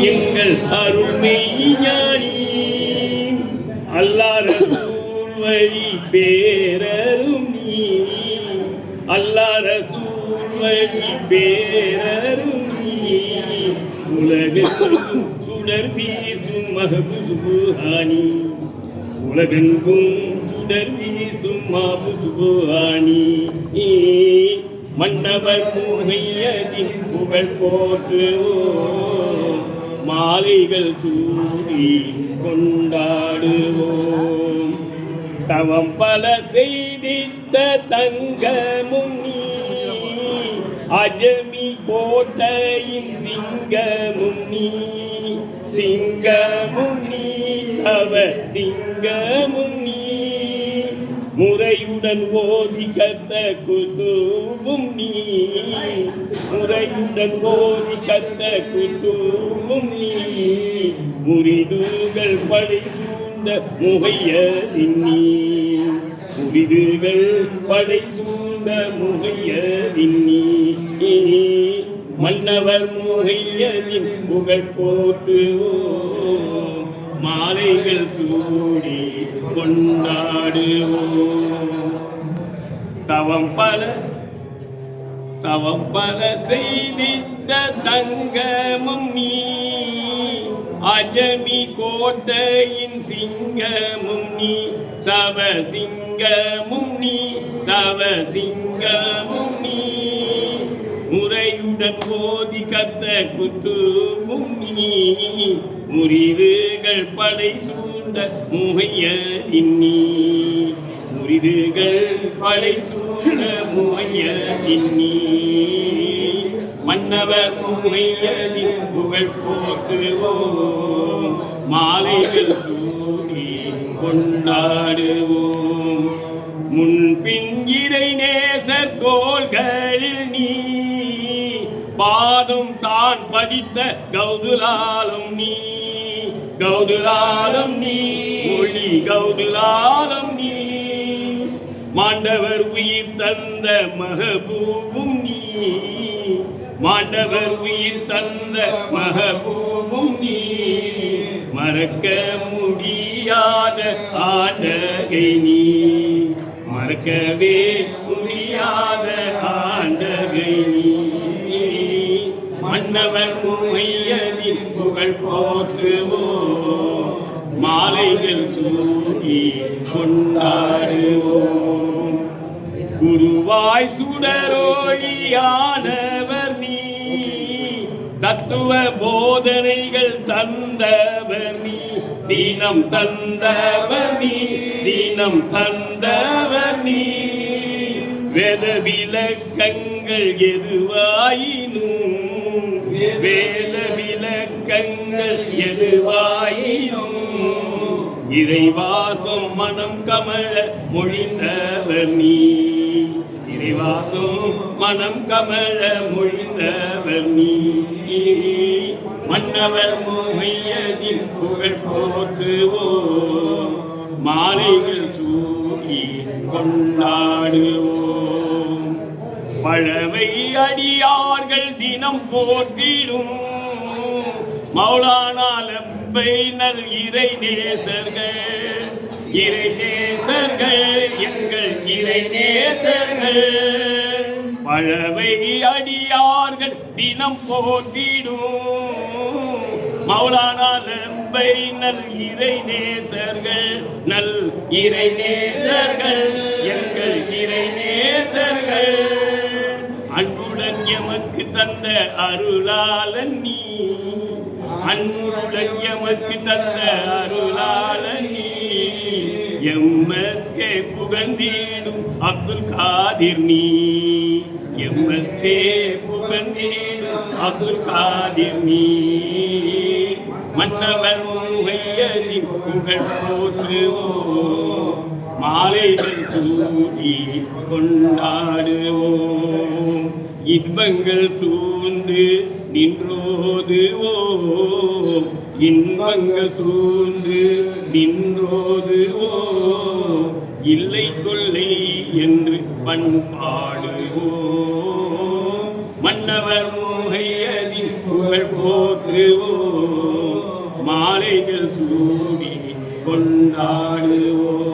எங்கள் அருள் மெய்ஞானி அல்லாஹ் ரசூல் வழி பேரரும் நீ அல்லாஹ் ரசூல் வழி பேரரும் நீ உலகெங்கும் சுடர் வீசும் மஹபு சுபுஹானி உலகெங்கும் சுடர் வீசும் மஹபு சுபுஹானி மன்னவர் முஹையதின் புகழ் போற்றுவோம் மாலைகள் சூடி கொண்டாடுவோம் தவம் பல செய்திட்ட தங்கமும் நீ அஜமி கோட்டையின் சிங்கமும் நீ சிங்கமும் நீ தவ சிங்கமும் நீ முறையுடன் ஓதி கத்த குத்துவும் நீ முறையுடன் ஓதி கத்த குத்துவும் நீ முறிதுகள் படை சூழ்ந்த முகையதின் நீ முறிதுகள் படை சூழ்ந்த முகையதின் நீ மன்னவர் முகையதின் புகழ் போற்றுவோம் மாலைகள் சூடி கொண்டாடுவோம் தவம் பல செய்திட்ட தங்கமும் நீ அஜமி கோட்டையின் சிங்கமும் நீ தவ சிங்கமும் நீ தவ சிங்கமும் நீ முறையுடன் ஓதி கத்த குத்துவும் நீ முறிதுகள் படை சூழ்ந்த முகையதின் நீ முறிதுகள் படை சூழ்ந்த முகையதின் நீ மன்னவர் முகையதின் புகழ் போற்றுவோம் மாலைகள் சூடி கொண்டாடுவோம் முன்பின் இறை நேசர் தோள்களில் நீ பாதம் தான் பதித்த கௌதுலாலம் நீ கௌதுலாலம் நீ மொழி கௌதுலாலம் நீ மாண்டவர் உயிர் தந்த மஹபூபும் நீ மாண்டவர் உயிர் தந்த மஹபூபும் நீ மறக்க முடியாத ஆண்டகை நீ மறக்கவே முடியாத ஆண்டகை நீ மன்னவர் முஹையதின் புகழ் போற்றுவோம் மாலைகள் சூடி கொண்டாடுவோம் குருவாய் சுடரோழியானவர் நீ தத்துவ போதனைகள் தந்தவர் நீ தீனம் தந்தவர் நீ தீனம் தந்தவர் நீ வேத விளக்கங்கள் எதுவாயினும் வேத விளக்கங்கள் எதுவாயினும் இறைவாசம் மனம் கமழ மொழிந்தவர் நீ இறைவாசம் மனம் கமழ மொழிந்தவர் நீ மன்னவர் முஹையதின் புகழ் போற்றுவோம் மாலைகள் சூடி கொண்டாடுவோம் பழமை அடியார்கள் தினம் போற்றிடும் மௌலானா லப்பை நல் இறை நேசர்கள் எங்கள் இறை நேசர்கள் பழமை அடியார்கள் தினம் போற்றிடும் மௌலானா லப்பை நல் இறை நேசர்கள் நல் இறை நேசர்கள் எங்கள் இறை நேசர்கள் அன்புடன் எமக்கு தந்த அருளாளன் நீ அன்புடன் எமக்கு தந்த அருளாளன் நீ எம்எஸ்கே புகழ்ந்தீடும் அப்துல் காதிர் நீ எம்எஸ்கே புகழ்ந்தீடும் அப்துல் காதிர் நீ மன்னவர் முஹையதின் புகழ் போற்றுவோம் மாலைகள் சூடி கொண்டாடுவோம் இன்பங்கள் சூழ்ந்து நின்றோதுவோம் இன்பங்கள் சூழ்ந்து நின்றோதுவோம் இல்லை கொள்ளை என்று பண்பாடுவோம் மன்னவர் முஹையதின் புகழ் போற்றுவோம் மாலைகள் சூடி கொண்டாடுவோம்.